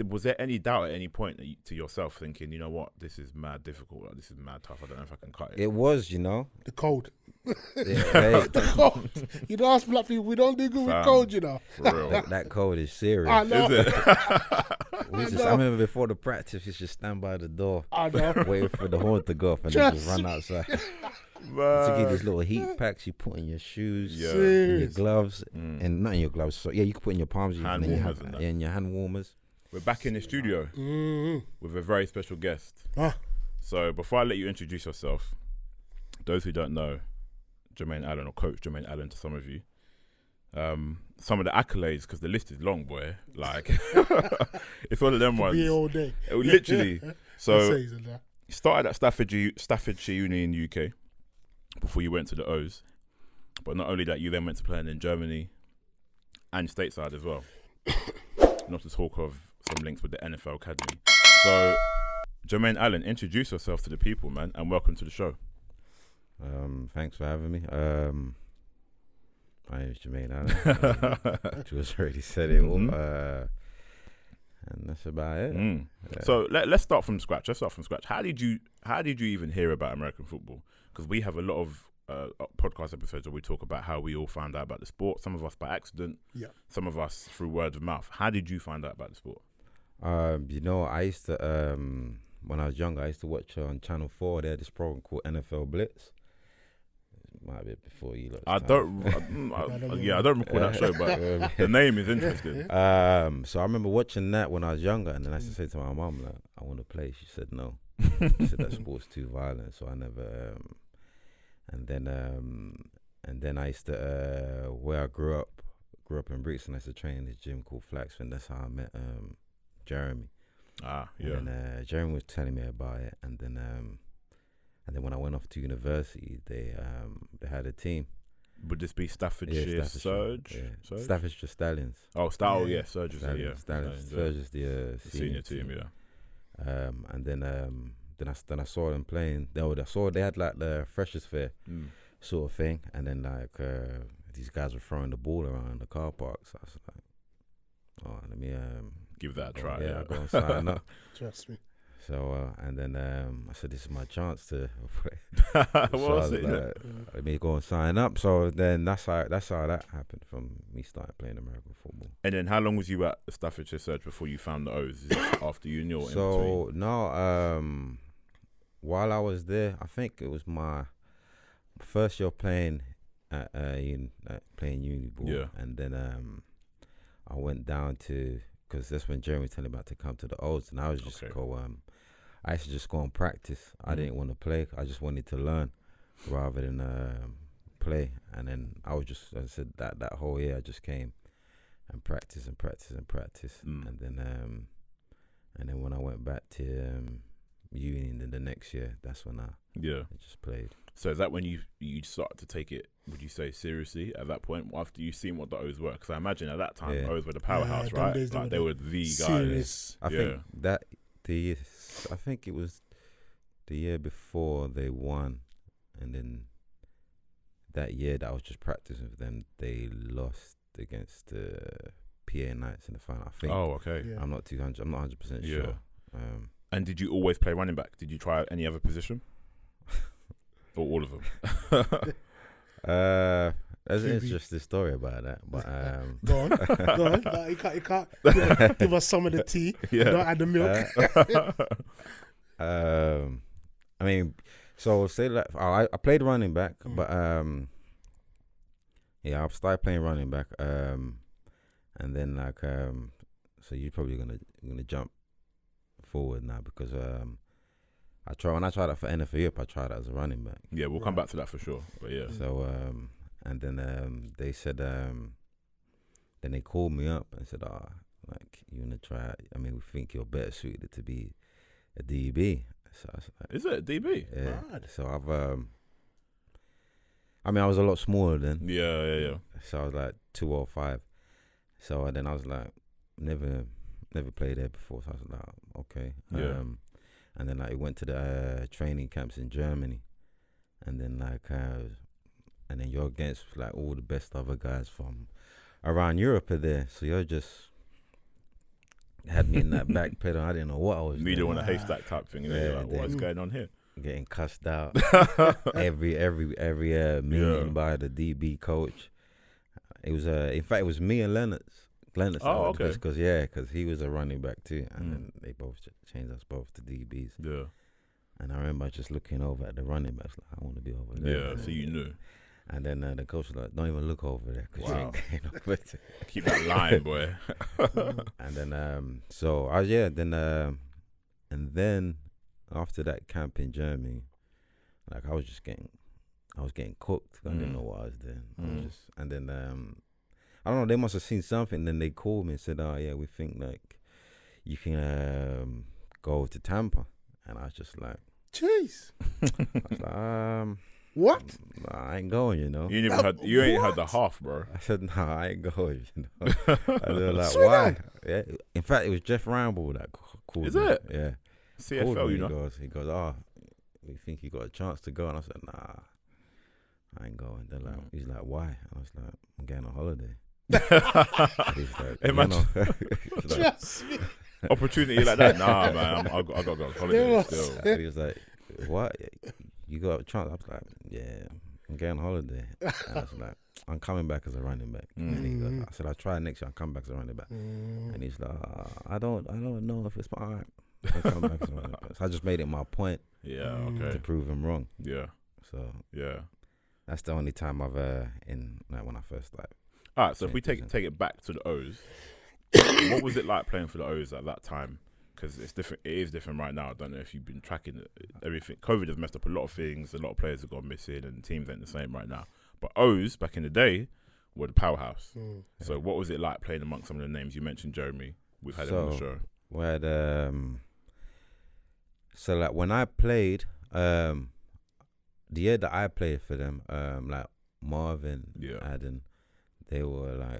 was there any doubt at any point that to yourself thinking, you know what, this is mad difficult, like, this is mad tough, I don't know if I can cut it? It was, you know. The cold. Yeah, hey, The cold. You know, us black people, we don't do good with cold, you know. For real. that cold is serious. I know. Is it? I remember before the practice, we used to stand by the door, I know. waiting for the horn to go off, and then just run outside. To give these little heat packs you put in your shoes, in your gloves, and not in your gloves. So you can put in your palms, Hand warmers and that. in your hand warmers. We're back in the studio with a very special guest. So before I let you introduce yourself, those who don't know, Jermaine Allen, or Coach Jermaine Allen to some of you, some of the accolades, because the list is long, boy. Like, it's one of them ones. Be all day. Literally. So, you started at Staffordshire Uni in the UK before you went to the O's. But not only that, you then went to play in Germany and stateside as well. Not to talk of some links with the NFL Academy. So, Jermaine Allen, introduce yourself to the people, man, and welcome to the show. Thanks for having me. My name is Jermaine Allen. Jules already said it all. And that's about it. So let's start from scratch. How did you even hear about American football? Because we have a lot of podcast episodes where we talk about how we all found out about the sport. Some of us by accident. Yeah. Some of us through word of mouth. How did you find out about the sport? You know, I used to when I was younger, I used to watch on Channel 4. They had this program called NFL Blitz. Might be before you look. I don't recall that show, but the name is interesting. So I remember watching that when I was younger, and then I used to say to my mum, like, I want to play. She said no. She said that sport's too violent, so I never. And then I used to where I grew up in Brixton. I used to train in this gym called Flaxman. That's how I met Jeremy. Yeah. And Jeremy was telling me about it, and then when I went off to university, they had a team. Would this be Staffordshire Surge? Yeah. Staffordshire Stallions. Oh, Surge is Stallions. Surge is the senior team, yeah. And then I saw them playing. They had like the Freshers Fair sort of thing, and then like these guys were throwing the ball around in the car park. So I was like, oh, let me give that a try. Yeah, go and sign up. Trust me. So and then I said, this is my chance to play. Let me go and sign up. So then that's how that happened, from me starting playing American football. And then how long was you at Staffordshire Surge before you found the O's? Is it after uni or in between? So no, while I was there, I think it was my first year playing at playing uni ball. Yeah. And then I went down to, because that's when Jeremy told me about to come to the O's, and I was just I used to just go and practice. I didn't want to play. I just wanted to learn rather than play. And then I said that whole year I just came and practice. And then when I went back to uni in the next year, that's when I just played. So is that when you started to take it, would you say, seriously at that point, after you seen what the O's were? Because I imagine at that time the O's were the powerhouse, right? Like they were the guys. I think that I think it was the year before they won, and then that year that I was just practicing with them, they lost against the PA Knights in the final, I think. Oh, okay. Yeah. I'm not 100% sure. And did you always play running back? Did you try any other position? Or all of them? There's an interesting story about that, but go on. Like, you can't give us some of the tea. Yeah. Don't add the milk. I mean, so say like I played running back, but I started playing running back, and then like so you're probably gonna jump forward now, because when I tried out for NFL Europe, I tried out as a running back. Yeah, we'll come back to that for sure. But yeah. So and then they said then they called me up and said, like, you wanna try? I mean, we think you're better suited to be a DB. So I was like, is it a DB? Yeah. Mad. So I was a lot smaller then. Yeah. So I was like 205. So then I was like, never played there before. So I was like, okay. Yeah. And then like went to the training camps in Germany, and then and then you're against like all the best other guys from around Europe are there. So had me in that back pedal. I didn't know what I was Needle doing. on a haystack type thing. You know, you're like, what's going on here? Getting cussed out every meeting by the DB coach. It was in fact it was me and Leonard. Okay. Because he was a running back too, and then they both changed us both to DBs. Yeah. And I remember just looking over at the running backs, like I want to be over there. Yeah, so you knew. And then the coach was like, "Don't even look over there, because you ain't getting over there." Keep that line, boy. And then and then after that camp in Germany, like I was getting cooked. I didn't know what I was doing. And then I don't know, they must have seen something. Then they called me and said, "Oh yeah, we think like you can go to Tampa." And I was just like, "Jeez." I was like, what? Nah, I ain't going, you know. You ain't had the half, bro. I said, "Nah, I ain't going," you know. And they were like, "Why?" Yeah. In fact, it was Jeff Ramble that called me. Is it? Yeah. CFL, you know. He goes, "Oh, we think you got a chance to go." And I said, "Nah, I ain't going." They're like, he's like, "Why?" I was like, "I'm going on holiday." He's like, imagine. Trust me. Opportunity like that. Nah, man, I got to go on holiday still. He was like, "What? You got a chance?" I was like, "Yeah, I'm going on holiday." And I was like, "I'm coming back as a running back." And he goes, I said, "I'll try next year. I'll come back as a running back." And he's like, "I don't know if it's all right." I'll come back as a running back. So I just made it my point. Yeah, okay. To prove him wrong. Yeah. So yeah, that's the only time I've when I first like. All right, so if we take it back to the O's, what was it like playing for the O's at that time? Because it's different. It is different right now. I don't know if you've been tracking everything. COVID has messed up a lot of things. A lot of players have gone missing, and teams ain't the same right now. But O's back in the day were the powerhouse. So what was it like playing amongst some of the names you mentioned? Jeremy, we've had him on the show. We had so like when I played, the year that I played for them, like Marvin, Adam, they were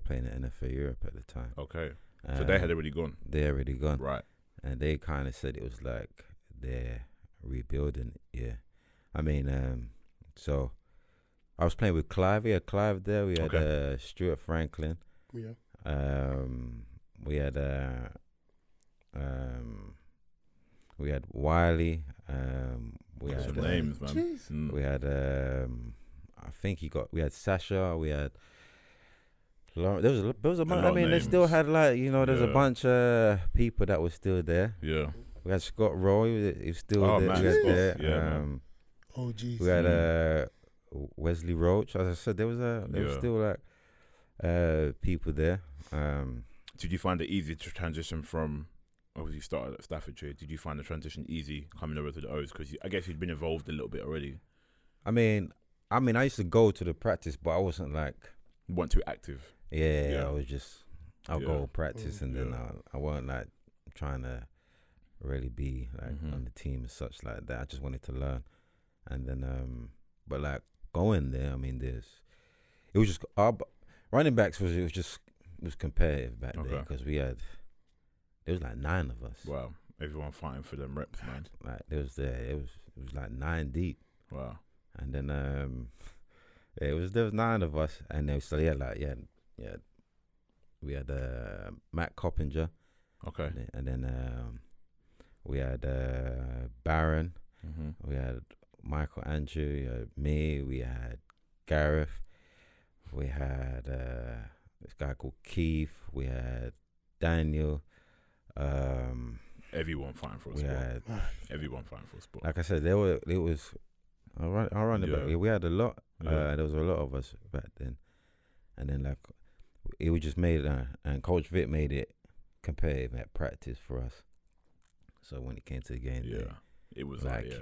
playing in NFL Europe at the time. Okay. So they had already gone. They already gone. Right. And they kind of said it was like they're rebuilding. Yeah. I mean, so I was playing with Clive. We had Clive there. We had Stuart Franklin. Yeah. We had Wiley. We had some names, man. We had I think we had Sasha. We had Lauren. There was a bunch. I mean, they still had like there's a bunch of people that were still there. Yeah. We had Scott Roy. He was still there. Man, we had there. Yeah, oh jeez. We had Wesley Roach. As I said, there was still like people there. Did you find it easy to transition from? Obviously, you started at Staffordshire. Did you find the transition easy coming over to the O's? Because I guess you'd been involved a little bit already. I mean, I used to go to the practice, but I wasn't like weren't too active. Yeah. I was just I'll go practice and then I wasn't like trying to really be like on the team and such like that. I just wanted to learn, and then but like going there, I mean, it was just running backs it was competitive back then because there was like 9 of us. Wow, everyone fighting for them reps, man. Like it was like 9 deep. Wow. And then there was 9 of us, and then so we had Matt Coppinger. Okay. And then we had Barron. We had Michael Andrew. We had me. We had Gareth. We had this guy called Keith. We had Daniel. Everyone fighting for a spot. Everyone fighting for a spot. Like I said, I'll run it back. We had a lot. There was a lot of us back then. And then like it was just made and Coach Vic made it competitive at practice for us. So when it came to the game, it was like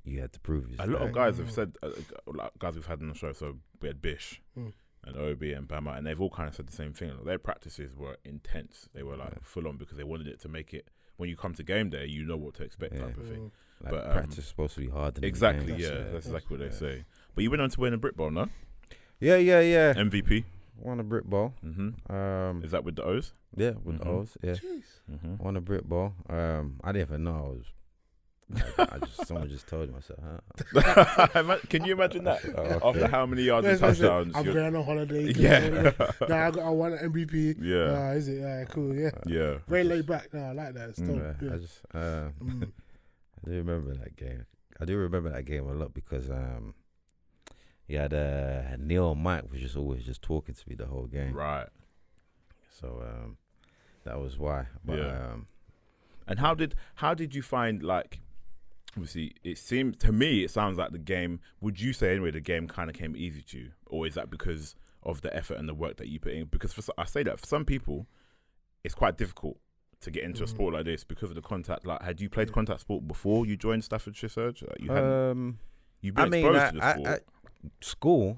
you had to prove it. A lot of guys have said, guys we've had on the show. So we had Bish and Obi and Bama, and they've all kind of said the same thing. Like, their practices were intense. They were like full on because they wanted it to make it. When you come to game day, you know what to expect, type of thing. Like but practice is supposed to be hard. Exactly, that's exactly what they say. But you went on to win a Brit Bowl, no? Yeah. MVP. Won a Brit Bowl. Is that with the O's? Yeah, with the O's. Yeah. Won a Brit Bowl. I didn't even know Someone just told me. I said, huh? Can you imagine that? Okay. After how many yards and touchdowns? I'm going on holiday. Yeah. I won an MVP. Yeah. Is it? Cool. Yeah. Yeah. Very laid back. I like that. It's dope. I just I do remember that game. I do remember that game a lot because you had Neil and Mike was just always just talking to me the whole game. Right. So that was why. But, and how did you find, like, obviously it sounds like the game, would you say anyway the game kind of came easy to you, or is that because of the effort and the work that you put in? Because I say that for some people it's quite difficult to get into a sport like this because of the contact. Like, had you played contact sport before you joined Staffordshire Surge? Like, you hadn't, you've been exposed to the sport. At school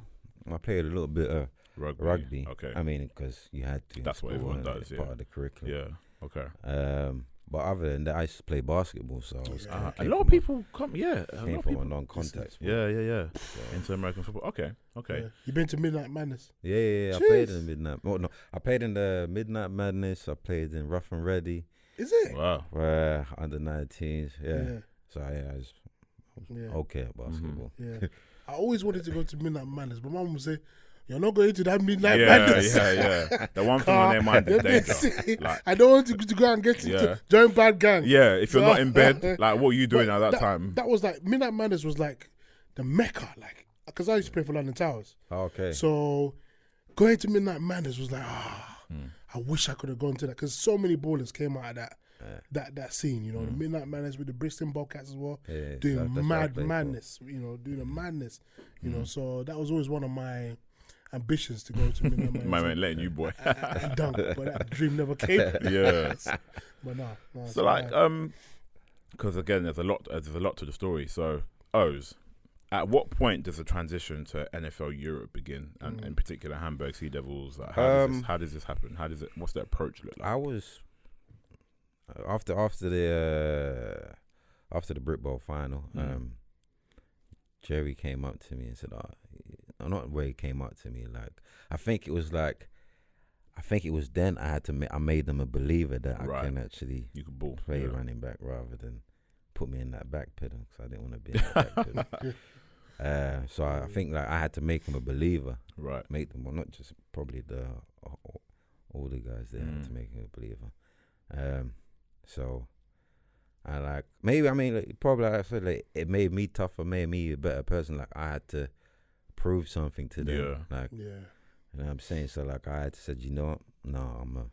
I played a little bit of rugby. Okay. I mean, because you had to. That's what everyone does. Part of the curriculum. Yeah. Okay. But other than that, I used to play basketball. So a lot of people come. Yeah. Came from a non-contact sport. Yeah. Into American football. Okay. Yeah. You been to Midnight Madness? Yeah. I played in Midnight. Oh no, I played in the Midnight Madness. I played in Rough and Ready. Is it? Wow. Under 19s. Yeah. So I was okay at basketball. Yeah. I always wanted to go to Midnight Madness, but Mum would say, "You're not going to that Midnight Madness." Yeah. The one thing on their mind is danger. Like, I don't want to go and get to join bad gang. Yeah, if you're not in bed, like, what are you doing at that time? That was like, Midnight Madness was like the mecca, like, because I used to play for London Towers. Okay. So going to Midnight Madness was like, I wish I could have gone to that, because so many ballers came out of that scene, you know, the Midnight Madness with the Brixton Bobcats as well, doing madness, you know, doing a madness, you know. So that was always one of my ambitions to go to Midnight Madness. My man letting you, boy. and dunk, but that dream never came. Yeah. But no. So like, because again, there's a lot to the story. So O's, at what point does the transition to NFL Europe begin, and in particular Hamburg Sea Devils? Like, how does this happen? What's the approach look like? I was after the Brit Bowl final. Jerry came up to me and said, not where he came up to me. Like, I think it was then I made them a believer that I can actually play running back rather than put me in that back pedal, because I didn't want to be in that back pedal. So I think like I had to make them a believer. Right. Make them, well, not just probably all the guys there, had to make them a believer. So I like, maybe, I mean, like, probably like I said, like, it made me tougher, made me a better person. Like, I had to prove something to them. Like, you know what I'm saying? So like I had to say, you know what? No, I'm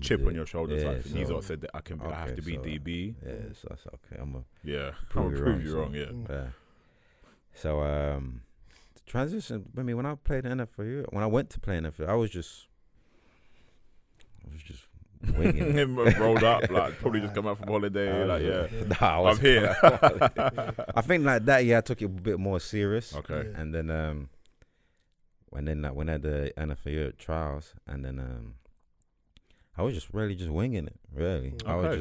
chip on your shoulders. Like, so, these said that I have to be DB. Yeah, so that's okay. I'm prove you wrong. Yeah. So the transition. I mean, when I played NFL, when I went to play NFL, I was just winging it. Rolled up, like probably just come out from holiday. I'm here. I think like that year I took it a bit more serious. Okay. And then when I had the NFL trials, and then I was just really just winging it. Really, Okay. I was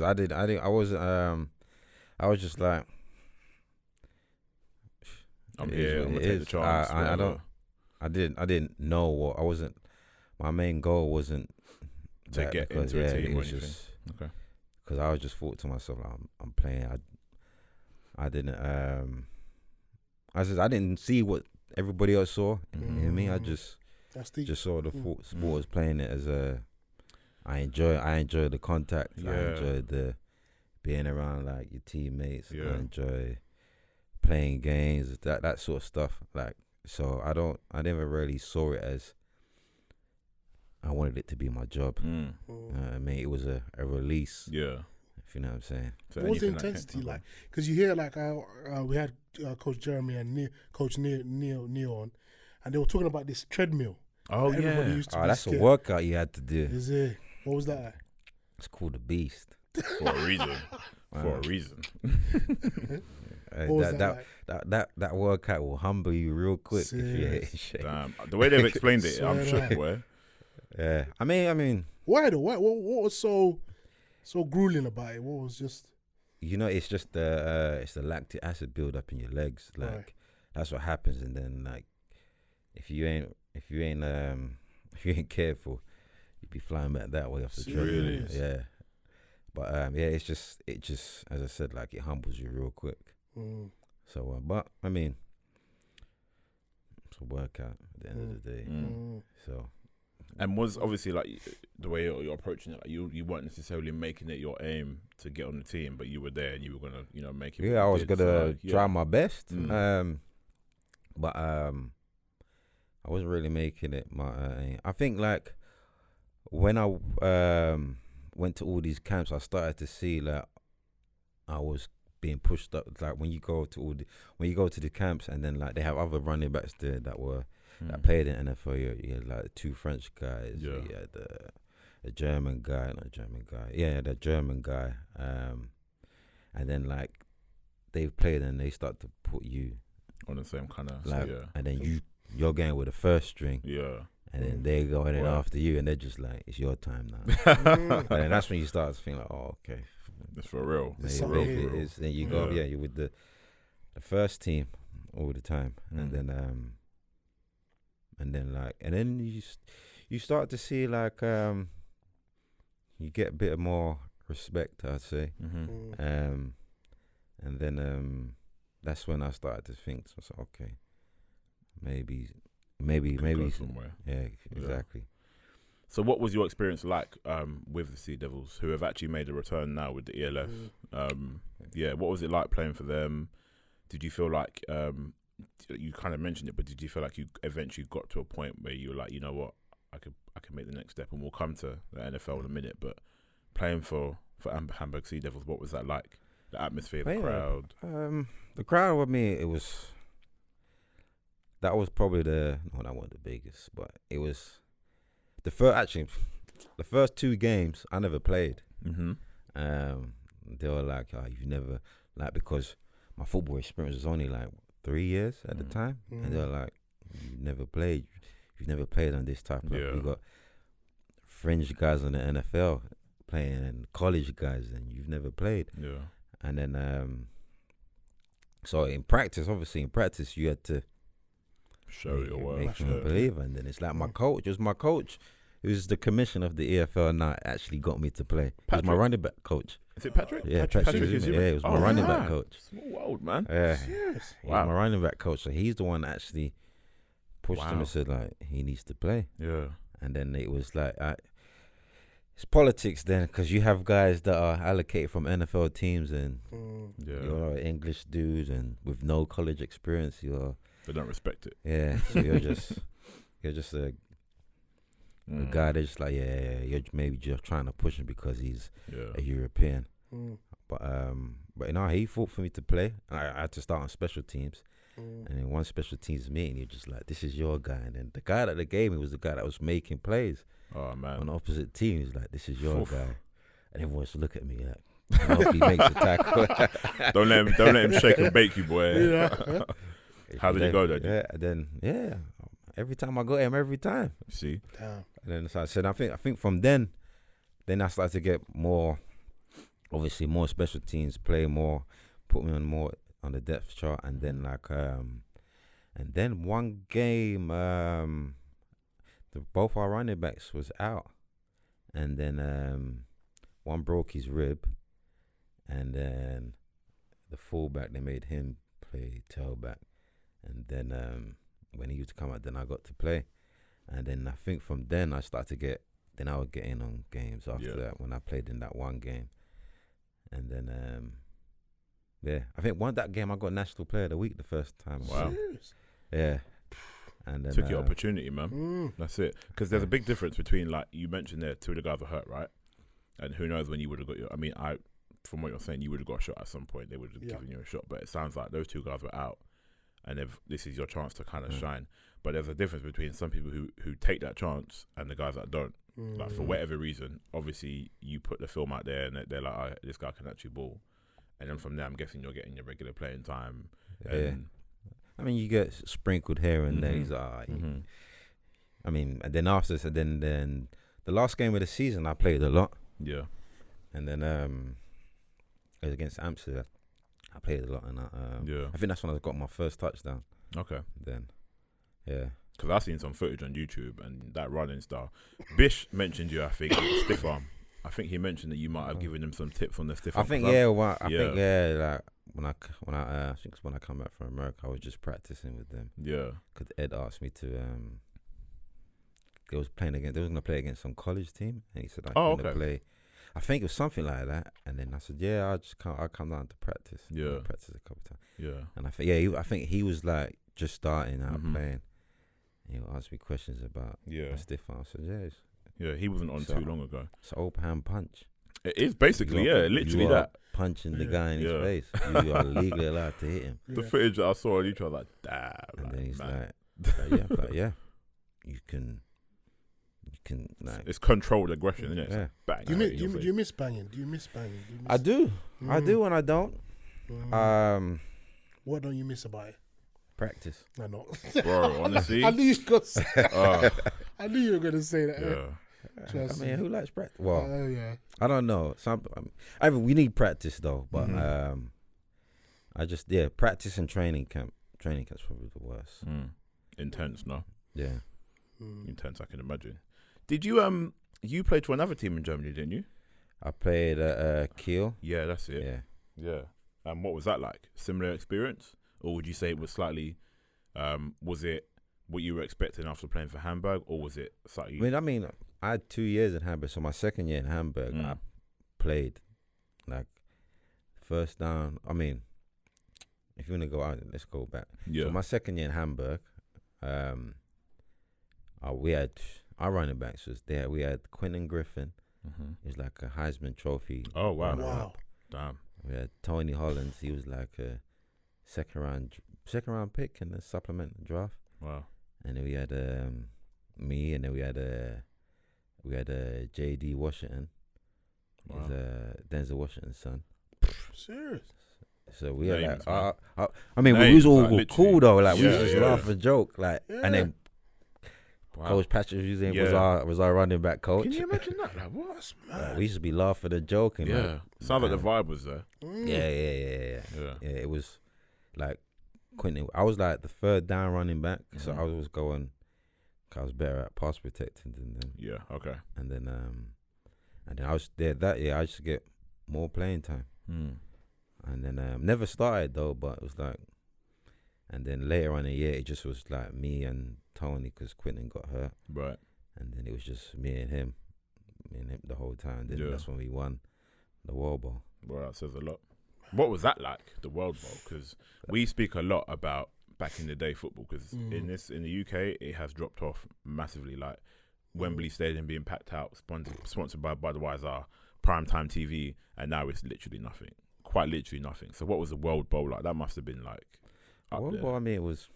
just like, I'm here. I'm gonna take the chance. I didn't know what I wasn't. My main goal wasn't to get into a team or anything. Okay. Because I was just thought to myself, like, I'm playing. I didn't see what everybody else saw. You know what I mean? I just saw the sport as playing it as I enjoy the contact. I enjoy the being around like your teammates. I enjoy playing games, that sort of stuff. Like, so I never really saw it as I wanted it to be my job. I mean, it was a release. Yeah. If you know what I'm saying. So what was the intensity like? Because you hear like we had Coach Jeremy and Coach Neil on, and they were talking about this treadmill. Oh that everybody used to be that's scared. a workout you had to do. Is it? What was that? It's called the Beast. For a reason. For a reason. That workout will humble you real quick. If you hit shape. The way they've explained it, I'm shook. Yeah. I mean. Why though? What was so grueling about it? What was just? You know, it's just it's the lactic acid build up in your legs. Like that's what happens, and then like if you ain't careful, you'd be flying back that way off the treadmill. Really? Yeah. But yeah, it just as I said, like it humbles you real quick. So, but I mean, it's a workout at the end of the day. So, and was obviously like the way you're approaching it, like you weren't necessarily making it your aim to get on the team, but you were there and you were gonna make it. Yeah, I was gonna try my best. But I wasn't really making it my aim. I think like when I went to all these camps, I started to see like I was being pushed up. Like when you go to the camps, and then like they have other running backs there that played in NFL. You had like 2 French guys. You had the German guy. And then like they've played and they start to put you on the same kind of like, and then you're going with the first string. And then they go in after you, and they're just like, it's your time now. And then that's when you start to think like, oh, okay. It's for real. Maybe it is. Then you go, you're with the first team all the time. And then you start to see like, you get a bit more respect, I'd say. And then that's when I started to think, so okay, maybe somewhere. Yeah, exactly. So what was your experience like with the Sea Devils, who have actually made a return now with the ELF? What was it like playing for them? Did you feel like you kind of mentioned it, but did you feel like you eventually got to a point where you were like, you know what, I could make the next step, and we'll come to the NFL in a minute, but playing for Hamburg Sea Devils, what was that like? The atmosphere, the crowd? The crowd with me, that was probably that wasn't the biggest, but it was the first 2 games I never played. They were like, oh, you've never, like, because my football experience was only like 3 years at the time, and they were like, you've never played on this type of, you got fringe guys on the NFL playing and college guys, and you've never played. And then so in practice you had to show your work, make them a believer. And then it's like my coach who's the commissioner of the EFL now, actually got me to play. He was my running back coach. Is it Patrick? Yeah, Patrick it was my running back coach. Small world, man. Yeah. Serious? He was my running back coach, so he's the one that actually pushed him and said like he needs to play. Yeah. And then it was like it's politics then, because you have guys that are allocated from NFL teams, and you're English dudes and with no college experience. They don't respect it. Yeah, so you're just a guy that's just like, you're maybe just trying to push him because he's a European. But he fought for me to play, and I had to start on special teams. And then one special teams meeting, you're just like, this is your guy. And then the guy that they gave me was the guy that was making plays. Oh man! On the opposite team, he's like, this is your guy. And everyone used to look at me like, I hope he makes a tackle. don't let him shake and bake you, boy. How did it go then? Every time I got him, every time. See? Damn. And then so I said, I think from then I started to get more, obviously more special teams, play more, put me on more on the depth chart, and then like, and then one game, both our running backs was out, and then one broke his rib, and then the fullback, they made him play tailback, and then when he used to come out, then I got to play, and then I think from then I started to get, then I would get in on games after that when I played in that one game, and then I think that game I got National Player of the Week the first time. Wow. Yeah. And then took your opportunity, man. That's it. Because there's a big difference between, like you mentioned there, 2 of the guys were hurt, right? And who knows when you would have got your. I mean, from what you're saying, you would have got a shot at some point. They would have given you a shot, but it sounds like those 2 guys were out, and this is your chance to kind of shine. But there's a difference between some people who take that chance and the guys that don't. Like for whatever reason, obviously you put the film out there and they're like, oh, this guy can actually ball, and then from there, I'm guessing you're getting your regular playing time. And I mean, you get sprinkled here and there. He's like, I mean, and then after, so then the last game of the season, I played a lot. Yeah. And then it was against Amsterdam. I played a lot, and I think that's when I got my first touchdown. Okay. Then, yeah. Because I've seen some footage on YouTube and that running style. Bish mentioned you, I think, stiff arm. I think he mentioned that you might have given him some tips on the stiff. I think like when I think it's when I come back from America, I was just practicing with them. Yeah, because Ed asked me to. They was gonna play against some college team, and he said I was gonna play. I think it was something like that, and then I said, yeah, I'll come down to practice. Yeah, practice a couple times. Yeah, and I think he was like just starting out playing. And he'll ask me questions about my stiff arm. I said, yeah, he wasn't on too long ago. It's an open hand punch. It is basically, literally that. Punching the guy in his face. You are legally allowed to hit him. The footage that I saw on YouTube, I was like, damn. And then he's like, you can like. It's controlled aggression, isn't it? Yeah. Bang. Do you miss banging? I do. I do and I don't. What don't you miss about it? Practice. I know. Bro, honestly. I knew you were going to say that. I knew you were going to say that. Yeah. I mean, who likes practice? Well, I don't know. We need practice though, but practice and training camp. Training camp's probably the worst. Intense, no? Yeah. Intense, I can imagine. Did you you played for another team in Germany, didn't you? I played at Kiel. Yeah, that's it. Yeah. And what was that like? Similar experience, or would you say it was slightly? Was it what you were expecting after playing for Hamburg, or was it slightly? I mean, I had 2 years in Hamburg, so my second year in Hamburg, I played like first down. I mean, if you want to go out, let's go back. Yeah. So my second year in Hamburg, we had our running backs was there. We had Quentin Griffin. He was like a Heisman Trophy. Oh wow! Damn. We had Tony Hollins. He was like a second round pick in the supplement draft. Wow. And then we had me, and then we had J.D. Washington. Wow. He's Denzel Washington's son. Serious. So we had Names, like, I mean, we was all cool though. Like we was just laugh and joke. Like, and then Coach Patrick Hussein was our running back coach. Can you imagine that? Like, what? We used to be laughing and joking. Yeah. Like, Sounds like the vibe was there. Yeah. It was like Quentin. I was like the third down running back, so I was going. I was better at pass protecting than them. Yeah. Okay. And then I was there that year. I used to get more playing time. And then never started though, but it was like. And then later on in the year, it just was like me and Tony because Quentin got hurt. Right. And then it was just me and him the whole time. Then that's when we won the World Bowl. Well, that says a lot. What was that like, the World Bowl? Because we speak a lot about back in the day football. Because in the UK, it has dropped off massively. Like Wembley Stadium being packed out, sponsored by Budweiser, primetime TV, and now it's literally nothing. Quite literally nothing. So what was the World Bowl like? That must have been like. Well, I mean, it was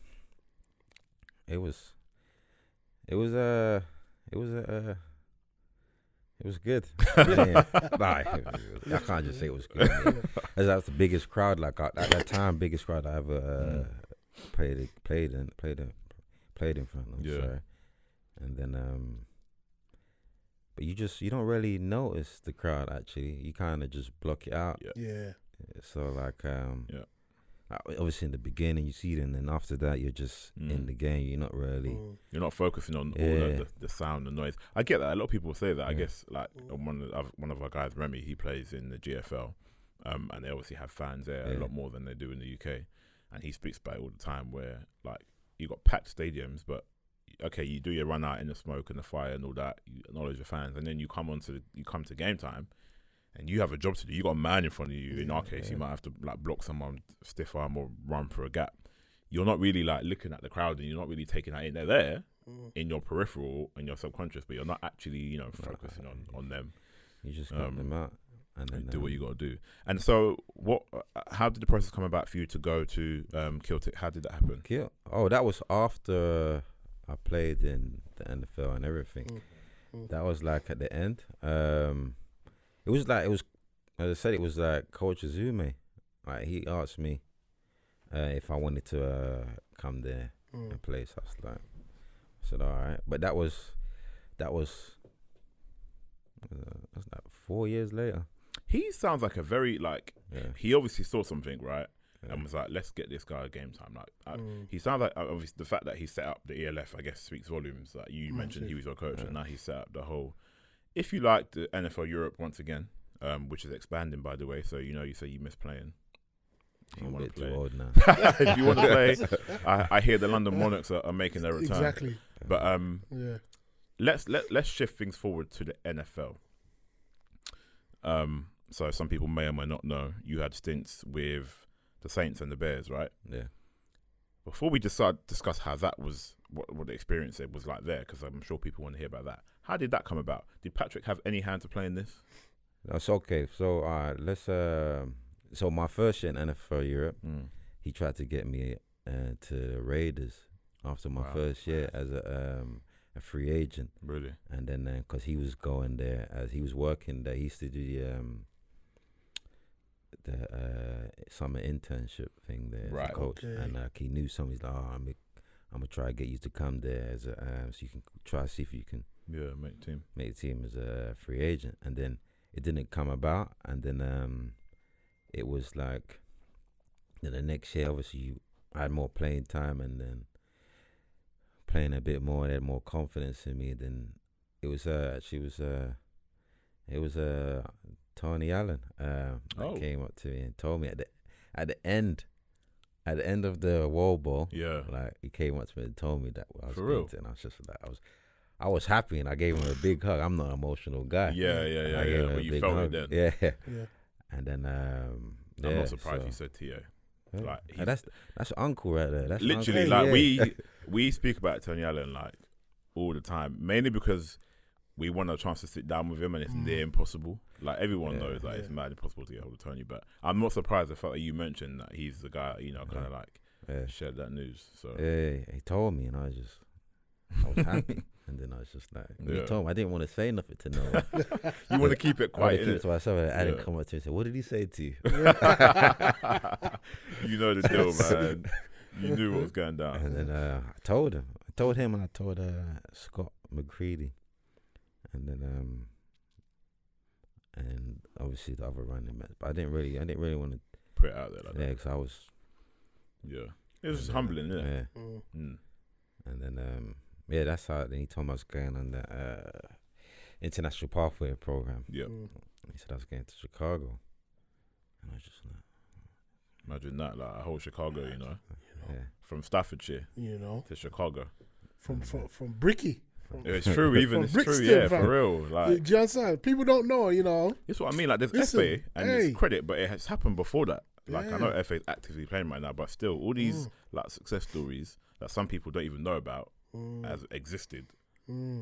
good. I can't just say it was good. That was the biggest crowd. Like at that time, biggest crowd I ever played in front of. Yeah. Sorry. And then but you don't really notice the crowd actually. You kind of just block it out. Yeah. So like obviously in the beginning you see it, and then after that you're just in the game. You're not really. You're not focusing on all the sound and noise. I get that. A lot of people say that. I guess like one of our guys, Remy, he plays in the GFL, and they obviously have fans there a lot more than they do in the UK. And he speaks about it all the time, where like you got packed stadiums, but okay, you do your run out in the smoke and the fire and all that. You acknowledge your fans, and then you come to game time. And you have a job to do. You got a man in front of you. In our case, you might have to like block someone, stiff arm, or run for a gap. You're not really like looking at the crowd, and you're not really taking that in. They're there in your peripheral and your subconscious, but you're not actually, focusing on them. You just cut them out and then do what you got to do. And so, how did the process come about for you to go to Celtic? How did that happen? Oh, that was after I played in the NFL and everything. That was like at the end. It was as I said, it was like Coach Azume. Like he asked me if I wanted to come there and play. So I said, all right. But that was that's like 4 years later. He sounds like a very he obviously saw something, right? And was like, let's get this guy a game time. Like he sounds like obviously the fact that he set up the ELF, I guess, speaks volumes. Like you mentioned, he was your coach, and now he set up the whole if you like the NFL Europe once again, which is expanding, by the way, so you say you miss playing. I'm a bit too old now. If you want to play, I hear the London Monarchs are making their return. Exactly. But let's shift things forward to the NFL. So some people may or may not know you had stints with the Saints and the Bears, right? Yeah. Before we discuss how that was, what the experience it was like there, because I'm sure people want to hear about that. How did that come about? Did Patrick have any hand to play in this? That's okay. So let's. So my first year in NFL Europe, he tried to get me to the Raiders after my first year as a free agent. Really? And then because he was going there as he was working there, he used to do the summer internship thing there as a coach, and he knew somebody. He's like, I'm gonna try to get you to come there as a so you can try to see if you can make the team as a free agent. And then it didn't come about, and then it was like the next year obviously I had more playing time, and then playing a bit more, they had more confidence in me. Then it was Tony Allen that came up to me and told me at the end of the World Bowl, like he came up to me and told me that I was going to, and I was just like I was happy, and I gave him a big hug. I'm not an emotional guy. Yeah. But you felt it then. Yeah. And then I'm not surprised you said T.O. Like that's uncle right there. That's literally uncle. we speak about Tony Allen like all the time, mainly because we want a chance to sit down with him, and it's near impossible. Like everyone knows, like it's mad impossible to get hold of Tony. But I'm not surprised the fact that you mentioned that he's the guy, kind of like shared that news. So he told me, and I was happy. And then I was just like, he told me, I didn't want to say nothing to no one. You want to keep it quiet. I keep it to myself. I didn't come up to him and say, what did he say to you? You know the deal, man. You knew what was going down. And then I told him, and I told Scott McCready. And then, and obviously the other running mates. But I didn't really want to put it out there like that. Yeah, because I was. Yeah. It was just humbling, isn't it? Yeah. And then, that's how. Then he told me I was going on the International Pathway program. Yeah. He said I was going to Chicago, and I was just like, imagine that, like a whole Chicago, from Staffordshire, to Chicago, from Bricky. It's true, even it's Brixton, true, for real. Like, do you understand? People don't know, That's what I mean. Like, there's FA and there's credit, but it has happened before that. Like, I know FA is actively playing right now, but still, all these like success stories that some people don't even know about has existed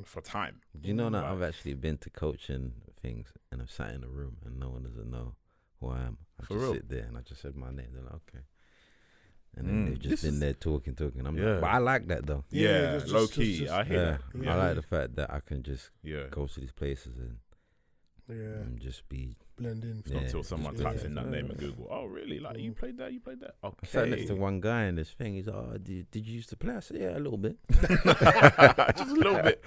for time. Do you know that I've actually been to coaching things and I've sat in a room and no one doesn't know who I am. I just sit there and I just said my name. They're like, okay. And then they've just been there talking. I'm like, but I like that though. Yeah, low key. I hear that. I like the fact that I can just go to these places and just be blend in. It's not until someone types in that name in Google. Oh, really? Like, you played that? Okay. I sat next to one guy in this thing. He's like, oh, did you used to play? I said, yeah, a little bit. Just a little bit.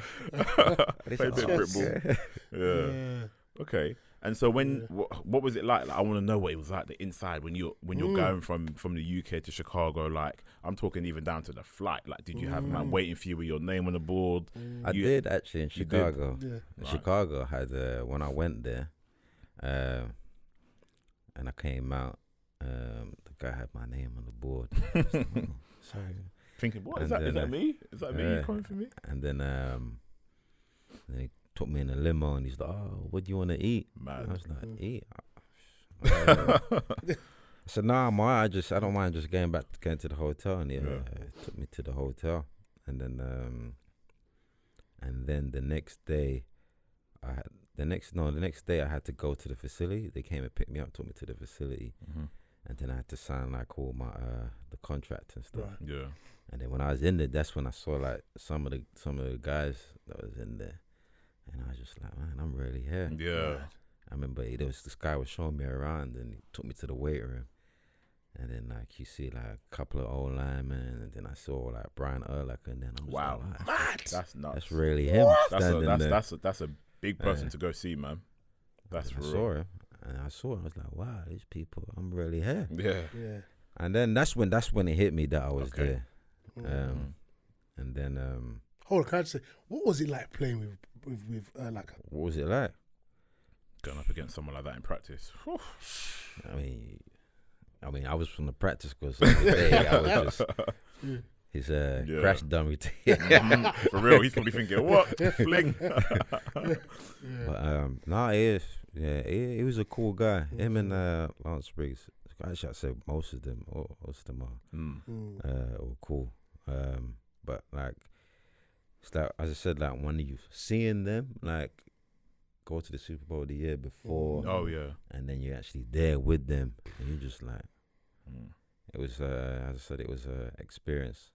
Played a bit of Brit ball. Yeah. Okay. And so what was it like? I want to know what it was like the inside when you're going from the UK to Chicago. Like, I'm talking even down to the flight. Like, did you have a man waiting for you with your name on the board? I did actually in Chicago. In Chicago, I had when I went there, and I came out. The guy had my name on the board. Sorry. Thinking, what is that? Is that me? Is that me coming for me? And then he took me in a limo and he's like, oh, what do you want to eat? Mad. I was like, eat? I said, nah, I'm all right. I don't mind just going to the hotel. And he took me to the hotel. And then the next day, the next day I had to go to the facility. They came and picked me up, took me to the facility. And then I had to sign like all my the contract and stuff. Right. Yeah. And then when I was in there, that's when I saw like some of the guys that was in there. And I was just like, man, I'm really here. Yeah. I remember this guy was showing me around and he took me to the weight room. And then like you see like a couple of old linemen, and then I saw like Brian Urlacher, and then I was like, mad. That's nuts. That's really him. That's a big person to go see, man. That's real. I saw him. And I saw him. I was like, wow, these people, I'm really here. Yeah. And then that's when it hit me that I was there. And then Hold on, can I just say, what was it like playing with like? What was it like? Going up against someone like that in practice. I mean, I was from the practice course. I was just his crash dummy. For real, he's probably thinking, what? Fling. But nah, he was a cool guy. Him and Lance Briggs. Actually, I said most of them are cool. But like, it's like, as I said, like one of you seeing them like go to the Super Bowl the year before. Oh yeah. And then you're actually there with them, and you're just like, it was. As I said, it was an experience.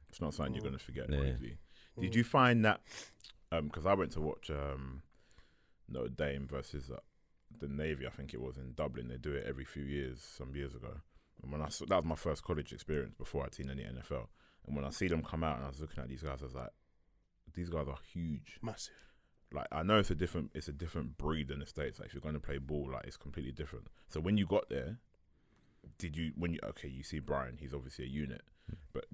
It's not something you're gonna forget. Quickly. Did you find that? Because I went to watch Notre Dame versus the Navy. I think it was in Dublin. They do it every few years. Some years ago, and when that was my first college experience before I'd seen any NFL. And when I see them come out, and I was looking at these guys, I was like, these guys are huge, Massive. Like, I know it's a different breed in the States. Like, if you're going to play ball, like, it's completely different. So when you got there, you see Brian, he's obviously a unit, but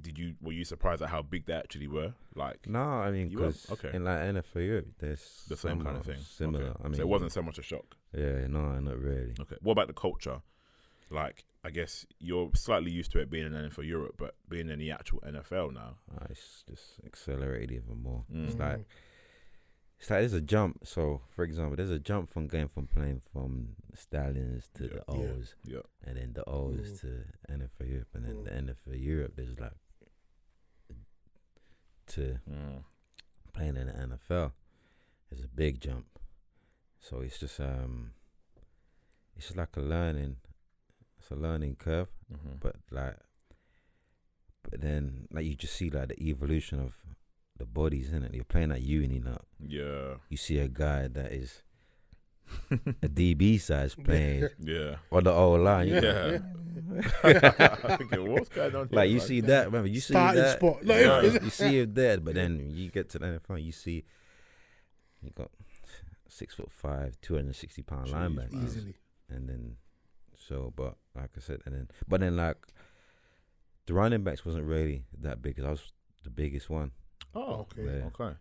were you surprised at how big they actually were? Like, no, I mean, because in like NFL Europe, there's the same kind of thing, similar. Okay. I mean, so it wasn't so much a shock. Yeah, no, not really. Okay, what about the culture? Like, I guess you're slightly used to it being in NFL Europe, but being in the actual NFL now, it's just accelerated even more. It's like there's a jump. So, for example, there's a jump from going from playing from Stallions to the O's, and then the O's to NFL Europe, and then the NFL Europe. There's like to playing in the NFL. There's a big jump. So it's just like a learning. It's a learning curve, but then like you just see like the evolution of the bodies, innit? You're playing at uni now. Yeah. You see a guy that is a DB size playing on the O line. Yeah. I think what's going on here? Like you see that, remember, you see that. Spot. You see him there, but then you get to the NFL, you see you got 6'5", 260-pound linebacker. Easily. And then but like I said, but then like the running backs wasn't really that big because I was the biggest one. Oh, okay.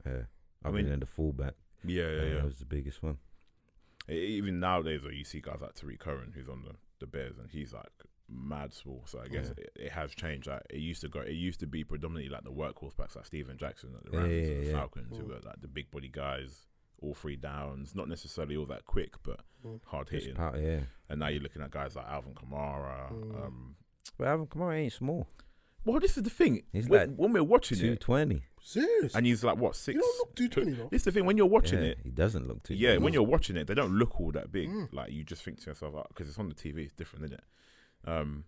Yeah. I mean, the fullback. Yeah. I was the biggest one. Even nowadays, though, you see guys like Tariq Cohen, who's on the Bears, and he's like mad small. So I guess it has changed. Like it used to be predominantly like the workhorse backs, like Steven Jackson, like the Rams and the Falcons, who were like the big body guys, all three downs, not necessarily all that quick, but hard hitting. And now you're looking at guys like Alvin Kamara. But Alvin Kamara ain't small. Well, this is the thing. He's like when we're watching 220. Serious? And he's like, what, 6? You don't look 220 though. This is the thing. When you're watching it, he doesn't look 220. Yeah, when you're watching it, they don't look all that big. Like you just think to yourself, because it's on the TV, it's different, isn't it?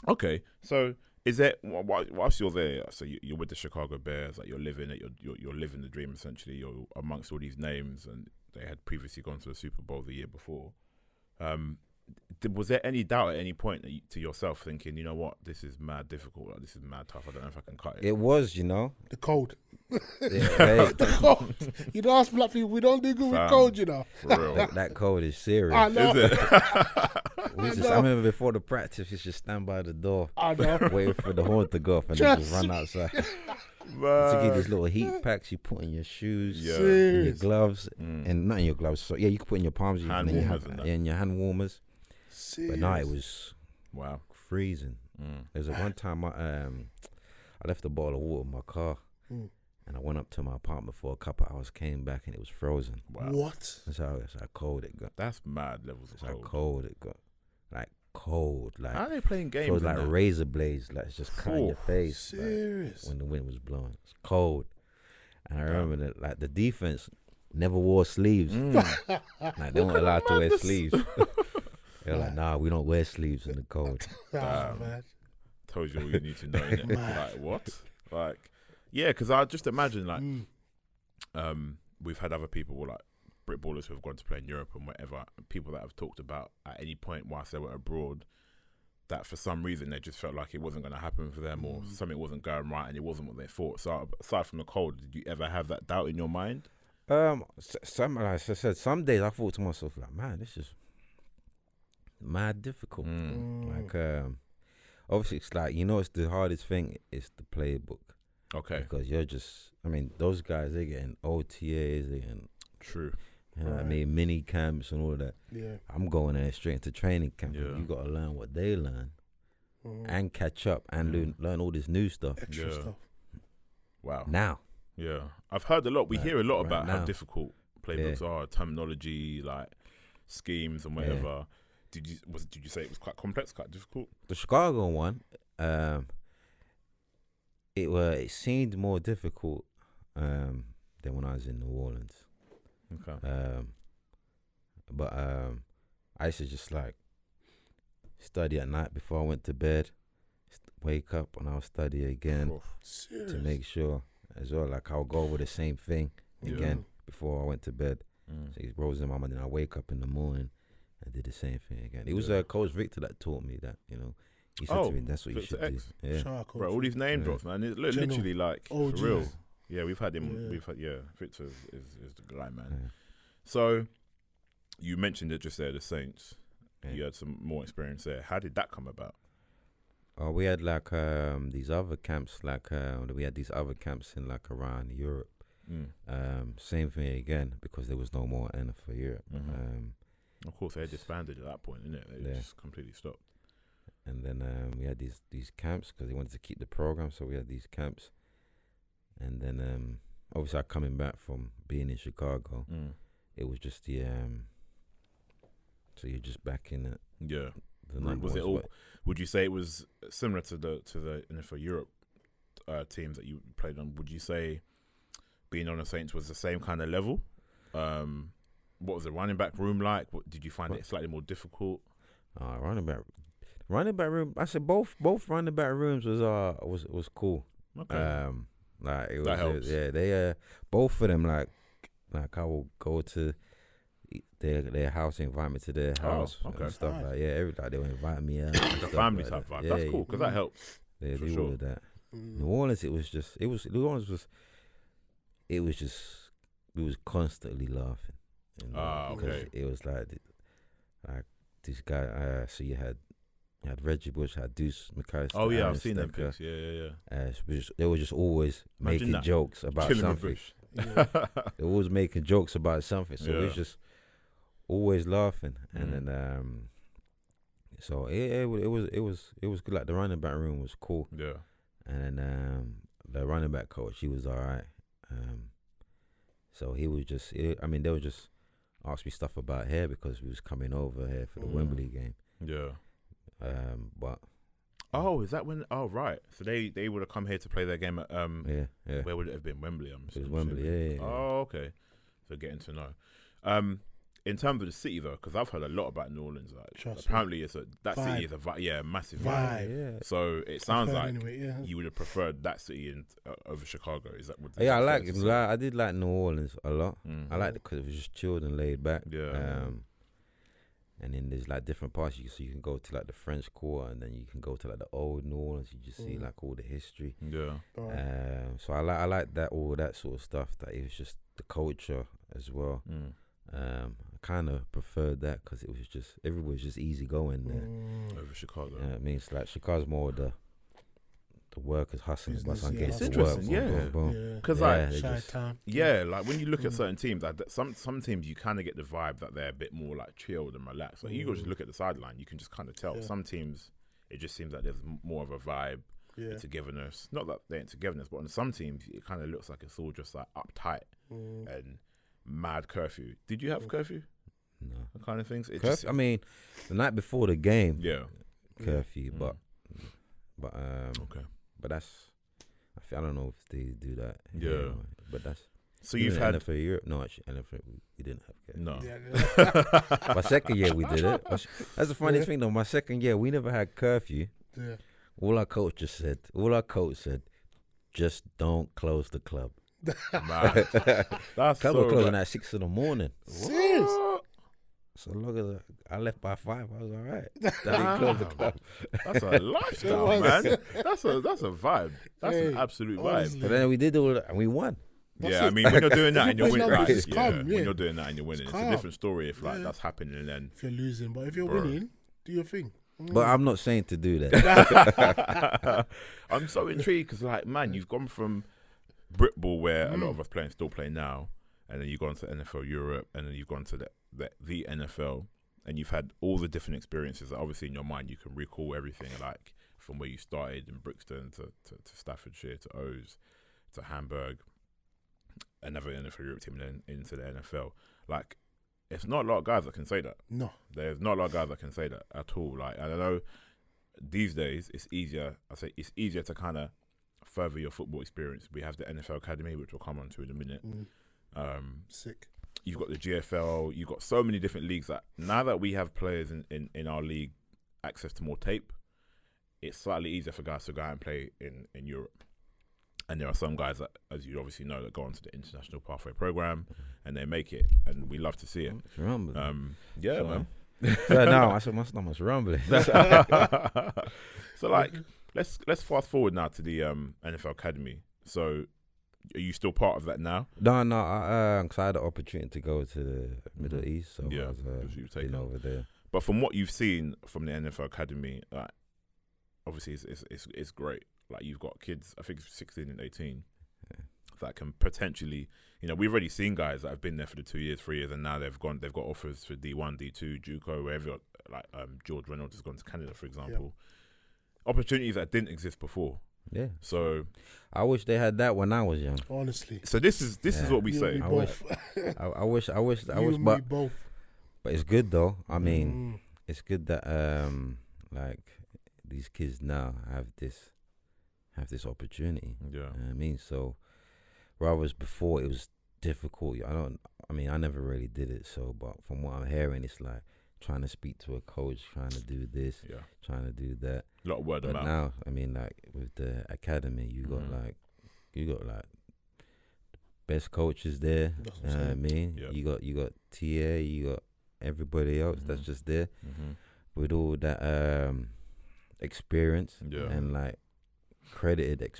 Okay, so is that whilst you're there? So you're with the Chicago Bears, like you're living the dream essentially. You're amongst all these names, and they had previously gone to the Super Bowl the year before. Was there any doubt at any point to yourself thinking, you know what, this is mad difficult, like, this is mad tough, I don't know if I can cut it? It was, the cold. The cold. You know, us black people, we don't do good with cold, you know. For real. That cold is serious. I know. Is it? I remember before the practice, we just stand by the door, waiting for the horn to go off, and then just run outside. To get these little heat packs you put in your shoes, in your gloves, and not in your gloves. So you can put in your palms, in your hand warmers. Serious. But no, it was freezing. There's one time I left a bottle of water in my car, and I went up to my apartment for a couple of hours. Came back and it was frozen. Wow. What? That's how cold it got. That's mad levels of That's cold. how cold it got. Like cold. Like how are they playing games? It was like razor blades, like it's just cutting your face. Serious. Like, when the wind was blowing, it's cold. And I remember that, like the defense never wore sleeves. Like they weren't allowed to wear sleeves. They're like, nah, we don't wear sleeves in the cold. Man. Told you all you need to know. Like what? Like, yeah, because I just imagine like, we've had other people like Brit ballers who have gone to play in Europe and whatever. People that have talked about at any point whilst they were abroad that for some reason they just felt like it wasn't going to happen for them, or something wasn't going right and it wasn't what they thought. So aside from the cold, did you ever have that doubt in your mind? Some, like I said, some days I thought to myself like, man, this is mad difficult. Like, obviously it's like, it's the hardest thing is the playbook. Okay. Because you're just, I mean, those guys, they're getting OTAs, they're getting, True. you know what I mean, mini camps and all of that. Yeah. I'm going there straight into training camp. Yeah. You got to learn what they learn and catch up and learn all this new stuff. Extra stuff. Wow. Now. Yeah. I've heard a lot. We hear a lot right about how now. difficult playbooks are, terminology, like schemes and whatever. Did you say it was quite complex, quite difficult? The Chicago one, it seemed more difficult than when I was in New Orleans. Okay. But I used to just like study at night before I went to bed, wake up and I'll study again to make sure as well. Like I'll go over the same thing again before I went to bed. So he rolls in my mind, and I wake up in the morning and did the same thing again. It was Coach Victor that taught me that, you know. He said to me, that's what you should do. Yeah. Bro, all these name drops, man. It's literally like, for real. Yeah, we've had him. Victor is the guy, man. Yeah. So, you mentioned it just there, the Saints. Yeah. You had some more experience there. How did that come about? We had like these other camps, we had these other camps in like around Europe. Same thing again, because there was no more NFL Europe. Of course, they had disbanded at that point, innit? They just completely stopped. And then we had these camps because they wanted to keep the program, so we had these camps. And then obviously, coming back from being in Chicago, it was just the so you're just back in it. Yeah. Was it all? Would you say it was similar to the NFL Europe teams that you played on? Would you say being on the Saints was the same kind of level? What was the running back room like? Did you find it slightly more difficult? Running back room. I said both running back rooms was cool. Okay. Like it was, that helps. They both of them like I will go to their house, invite me to their house and stuff like every time they would invite me out. Like a family type vibe. That's cool because that helps. They do all of that. New Orleans, we was constantly laughing. You know, because it was like this guy. So you had Reggie Bush, had Deuce McAllister. Oh yeah, I've seen them pics. Yeah. They were just always making jokes about something. They always making jokes about something. So it was just always laughing, and then so it was good. Like the running back room was cool. Yeah, and then the running back coach, he was alright. So he was just, they would just ask me stuff about hair because we was coming over here for the Wembley game. Yeah. But is that when? Oh, right. So they would have come here to play their game at Where would it have been? Wembley. It was Wembley. Yeah. Oh, okay. So getting to know. In terms of the city though, because I've heard a lot about New Orleans. Like, apparently, city is a massive vibe. Yeah. So it sounds like you would have preferred that city over Chicago. Is that what? Yeah, I like it. I did like New Orleans a lot. I liked it because it was just chilled and laid back. Yeah. And then there's like different parts, so you can go to like the French Quarter, and then you can go to like the old New Orleans. You just see like all the history. Yeah. So I like that, all that sort of stuff. That it was just the culture as well. I kind of preferred that because it was just everywhere was just easy going there over Chicago. I mean, it's like Chicago's more the workers hustling, business, it's to interesting, work, because like when you look at certain teams, like some teams you kind of get the vibe that they're a bit more like chilled and relaxed. Like you go just look at the sideline, you can just kind of tell. Some teams it just seems like there's more of a vibe, togetherness. Not that they ain't togetherness, but on some teams it kind of looks like it's all just like uptight and mad curfew. Did you have curfew? No, that kind of things. I mean, the night before the game, curfew, but okay. But that's, I don't know if they do that. Yeah. Anyway, but that's. So you've had NFL Europe? No, actually, NFL we didn't have. No. My second year we did it. That's the funniest thing though. My second year we never had curfew. Yeah. All our coach said, just don't close the club. Man, that's club was closing at 6 a.m. Serious? So long as I left by 5, I was all right. That close the club. That's a lifestyle, man. That's a vibe. That's an absolute vibe. But then we did all that and we won. I mean, when you're doing that and you're winning, when you're doing that and you're winning, it's a different story if like that's happening and then if you're losing. But if you're winning, do your thing. But I'm not saying to do that. I'm so intrigued because, like, man, you've gone from Brit ball, where a lot of us still play now, and then you've gone to NFL Europe, and then you've gone to the NFL, and you've had all the different experiences that obviously in your mind you can recall everything, like from where you started in Brixton to Staffordshire to O's to Hamburg, another NFL Europe team, and then into the NFL. Like, it's not a lot of guys that can say that. No. There's not a lot of guys that can say that at all. Like, I don't know, these days it's easier. I say it's easier to kind of further your football experience. We have the NFL Academy, which we'll come on to in a minute. Sick. You've got the GFL. You've got so many different leagues that now that we have players in our league access to more tape, it's slightly easier for guys to go out and play in Europe. And there are some guys that, as you obviously know, that go onto the International Pathway Program and they make it, and we love to see it. It's rumbling. Yeah, man. So now I said my stomach's rumbling. So, like, let's fast forward now to the NFL Academy. So, are you still part of that now? No, because I had the opportunity to go to the Middle East, so I was been over there. But from what you've seen from the NFL Academy, like, obviously it's great. Like, you've got kids, I think 16 and 18, that can potentially, we've already seen guys that have been there for the 2 years, 3 years, and now they've got offers for D1, D2, JUCO, wherever. Like George Reynolds has gone to Canada, for example. Yep. Opportunities that didn't exist before. Yeah. So I wish they had that when I was young. Honestly. So this is what we say. I wish, but both. But it's good though. I mean, it's good that like these kids now have this opportunity. Yeah. You know what I mean, so whereas before it was difficult. I never really did it. So, but from what I'm hearing, it's like trying to speak to a coach, trying to do this, trying to do that. A lot of word of mouth. But now, I mean, like with the academy, you got like best coaches there. You know what I mean? Yep. You got TA, you got everybody else that's just there with all that experience and like credited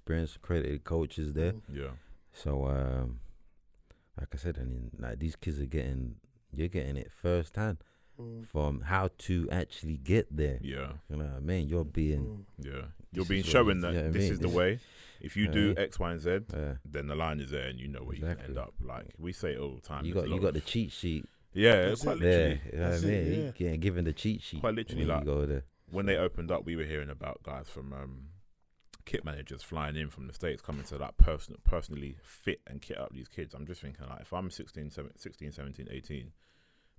coaches there. Yeah. So like I said, like these kids you're getting it firsthand from how to actually get there. Yeah. You know what I mean? You're being shown that this is the way. If you do X, Y, and Z, then the line is there, and you know where you can end up. Like we say it all the time. You got the cheat sheet. Yeah, it's quite literally. You know what I mean? You getting given the cheat sheet. Quite literally, when you go there. When they opened up, we were hearing about guys from kit managers flying in from the States, coming to like personally fit and kit up these kids. I'm just thinking, like, if I'm 16, 17, 18,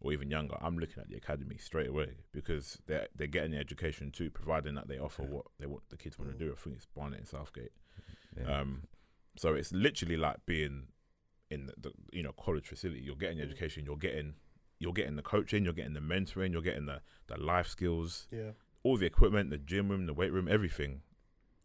or even younger, I'm looking at the academy straight away because they're getting the education too, providing that they offer what the kids want to do. I think it's Barnet and Southgate. Yeah. So it's literally like being in the college facility. You're getting the education. You're getting the coaching. You're getting the mentoring. You're getting the life skills. Yeah. All the equipment, the gym room, the weight room, everything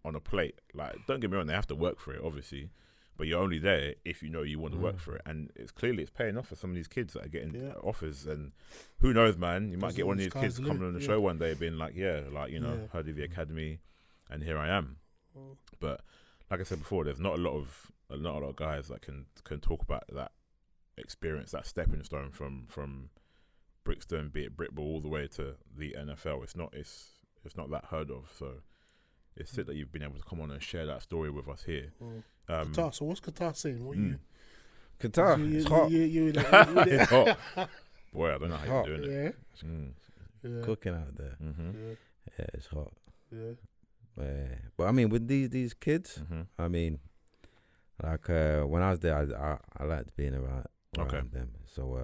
on a plate. Like, don't get me wrong, they have to work for it, obviously, but you're only there if you know you want to work for it. And it's paying off for some of these kids that are getting offers. And who knows, man, you might get one of these kids coming on the show one day being like, heard of the academy and here I am. But like I said before, there's not a lot of guys that can talk about that experience, that stepping stone from Brixton, be it Brit ball, all the way to the NFL. It's not that heard of. So it's sick that you've been able to come on and share that story with us here. Qatar. So what's Qatar saying? What you? Qatar. It's hot. It's hot. Boy, I don't know how you're doing it. Yeah. Cooking out there. Yeah, it's hot. Yeah. But I mean, with these kids, I mean, like when I was there, I liked being around them. So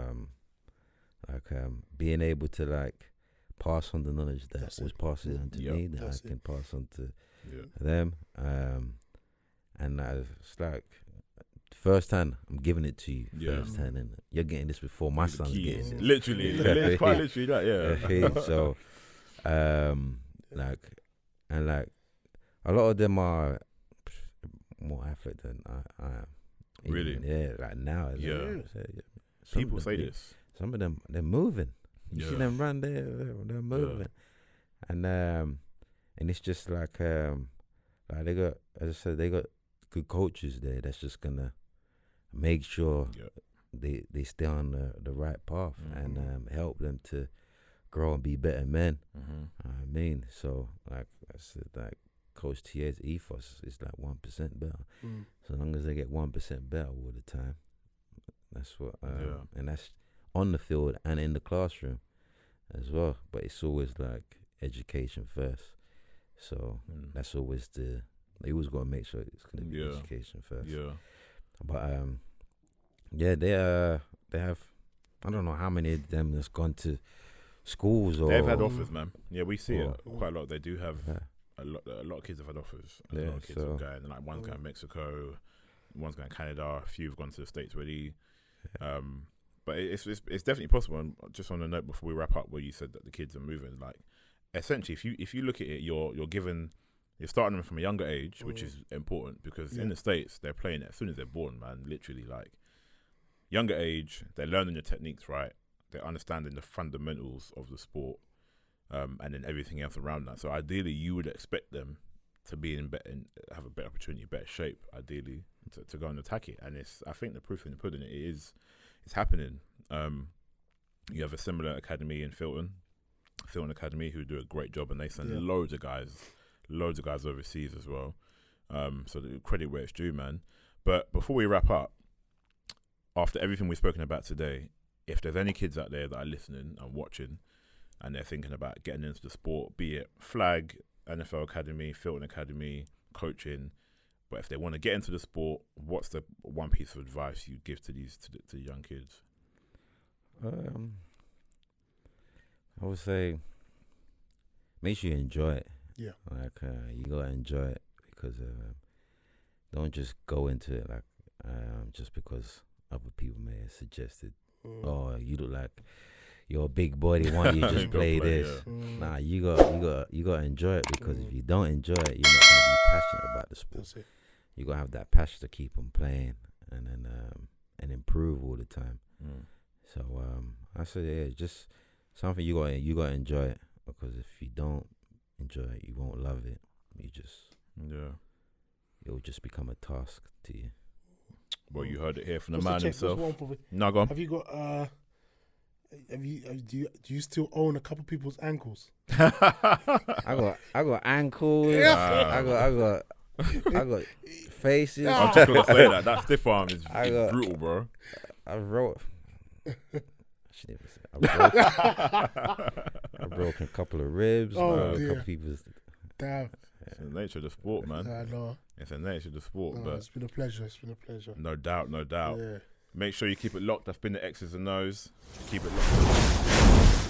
being able to like pass on the knowledge that was passed on to me, that I can pass on to them. And it's like first hand, I'm giving it to you first hand, and you're getting this before my son's getting it. Literally, it's quite literally that. So, like a lot of them are more athletic than I am. Really? Yeah, like now. Yeah. People say this. Some of them, they're moving. You see them run there, they're moving. And it's just like they got, as I said, they got good coaches there that's just gonna make sure they stay on the right path and help them to grow and be better men. Mm-hmm. I mean, so like I said, like Coach T's ethos is like 1% better. So long as they get 1% better all the time, that's what. And that's on the field and in the classroom as well. But it's always like education first. So that's always you always got to make sure it's going to be education first. Yeah. But they have, I don't know how many of them that's gone to schools or they've had offers, man. Yeah, we see it quite a lot. They do have a lot of kids have had offers. A lot of kids are going, like one's going to Mexico, one's going to Canada, a few have gone to the States already. But it's definitely possible. And just on a note before we wrap up, where you said that the kids are moving, like essentially, if you look at it, you're starting them from a younger age, which is important because in the States they're playing it as soon as they're born, man. Literally, like younger age, they're learning the techniques right. They're understanding the fundamentals of the sport, and then everything else around that. So ideally, you would expect them to be have a better opportunity, better shape. Ideally, to go and attack it. And I think the proof in the pudding it's happening. You have a similar academy in Filton Academy, who do a great job, and they send loads of guys overseas as well. So the credit where it's due, man. But before we wrap up, after everything we've spoken about today, if there's any kids out there that are listening and watching and they're thinking about getting into the sport, be it flag, NFL Academy, Filton Academy, coaching, but if they want to get into the sport, what's the one piece of advice you'd give to the young kids? I would say make sure you enjoy it. Yeah. Like you gotta enjoy it because don't just go into it like just because other people may have suggested. Oh, you look like you're a big boy. They want you to just play this. Yeah. Nah, you gotta enjoy it because if you don't enjoy it, you're not gonna be passionate about the sport. You gotta have that passion to keep on playing and then and improve all the time. So I say just something you gotta enjoy it because if you don't enjoy it, you won't love it. It'll just become a task to you. Well, you heard it here from the man himself. No, go on. Have you got? Do you still own a couple people's ankles? I got ankles. I got faces. I'm just gonna say that stiff arm is brutal, bro. I broke a couple of ribs. A couple people's. Damn. It's the nature of the sport, man. I know. It's the nature of the sport. But it's been a pleasure. No doubt. Yeah. Make sure you keep it locked. That's been the X's and Os. Keep it locked.